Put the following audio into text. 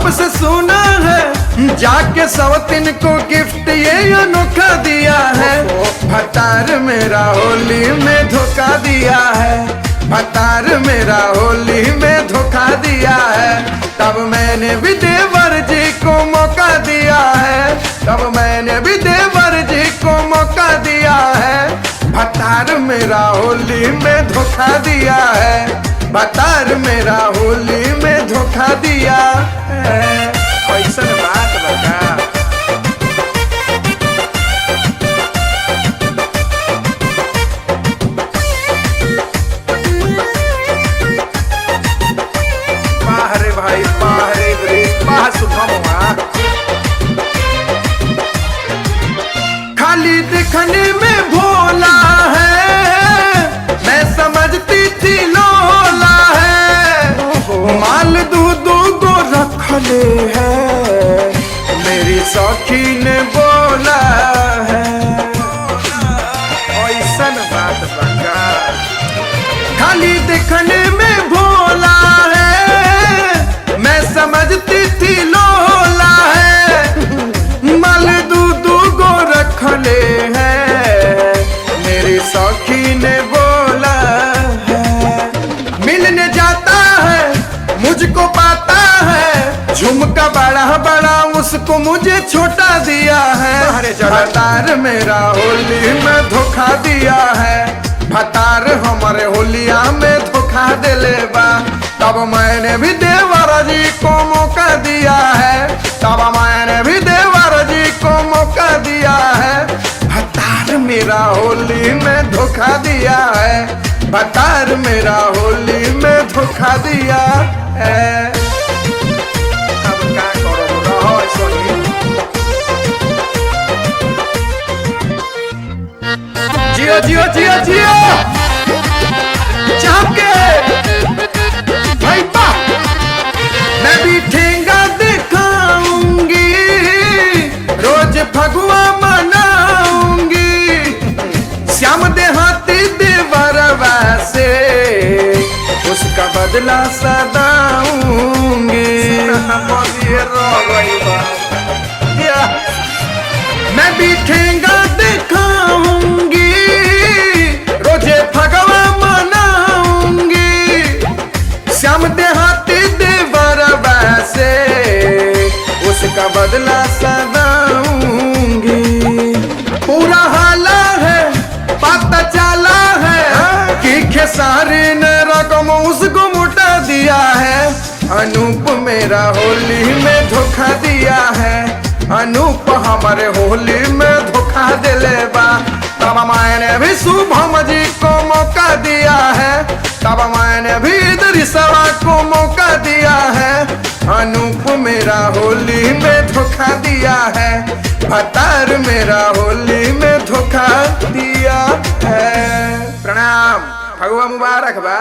सबसे सुना है जाके सवतिन को गिफ्ट ये अनोखा दिया है। भतार मेरा होली में धोखा दिया है, भतार मेरा होली में धोखा दिया है। तब मैंने भी देवर जी को मौका दिया है, तब मैंने भी देवर जी को मौका दिया है। भतार मेरा होली में धोखा दिया है, भतार मेरा होली में धोखा दिया है। कैसन बात बता। बाहरे भाई बाहरे ब्रेक बाह शुभम हुआ। खाली दिखने में भोला है, मैं समझती थी लोला है। माल दूधू को रखले है, मेरी सखी ने बोला है। ऐसन बात बता। खाली दिखने में भोला है, मैं समझती थी लोला है। माल दूधू को रखले है, मेरी सखी ने बोला है। मिलने जाता है मुझको पाता है, झुमका बड़ा बड़ा उसको मुझे छोटा दिया है। भतार मेरा होली में धोखा दिया है, भतार हमारे होलिया में धोखा दिले बा। तब मैंने भी देवर जी को मौका दिया है, तब मैंने भी देवर जी को मौका दिया है। भतार मेरा होली में धोखा दिया है, भतार मेरा होली में धोखा दिया है। अब क्या करो रहो सोनी। जियो जियो जियो जियो चाहके भाई बा। मैं भी ठेंगा दिखाऊंगी, रोज फगुआ मनाऊंगी। श्याम देहाती देवरवा से उसका बदला सदाऊंगी। मैं भी ठेंगा दिखाऊंगी, रोजे फगवा मनाऊंगी। श्याम देहाती देवरवा से उसका बदला सदाऊंगी। पूरा हाला है पता चला है कि खेसारी ने रकम उसको मोटा दिया है। अनूप मेरा होली में धोखा दिया है, अनूप हमारे होली में धोखा दिले बा। तब मैंने भी शुभम जी को मौका दिया है, तब मैंने भी इदरिसवा को मौका दिया है। अनूप मेरा होली में धोखा दिया है, भतार मेरा होली में धोखा दिया है। प्रणाम, फगुआ मुबारक बा।